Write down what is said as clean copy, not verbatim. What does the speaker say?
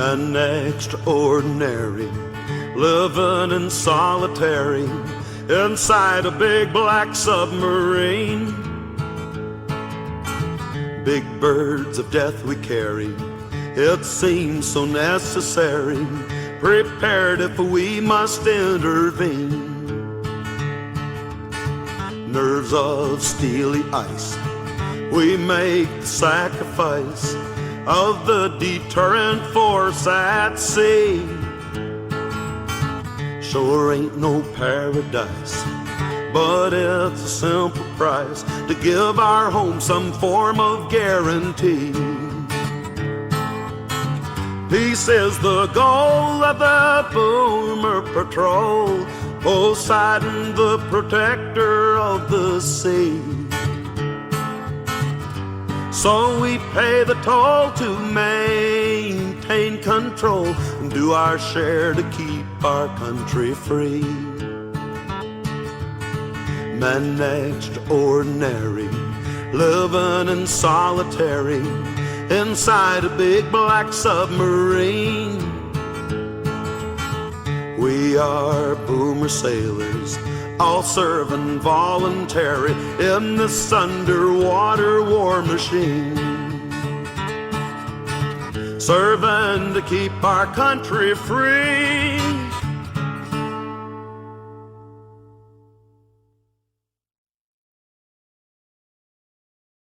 Man extraordinary, living in solitary inside a big black submarine. Big birds of death we carry, it seems so necessary, prepared if we must intervene. Nerves of steely ice, we make the sacrifice of the deterrent force at sea. Sure ain't no paradise, but it's a simple price to give our home some form of guarantee. Peace is the goal of the Boomer Patrol, Poseidon the protector of the sea. So we pay the toll to maintain control and do our share to keep our country free. Man extraordinary, living in solitary inside a big black submarine. We are boomer sailors, all serving voluntary in this underwater war machine, serving to keep our country free.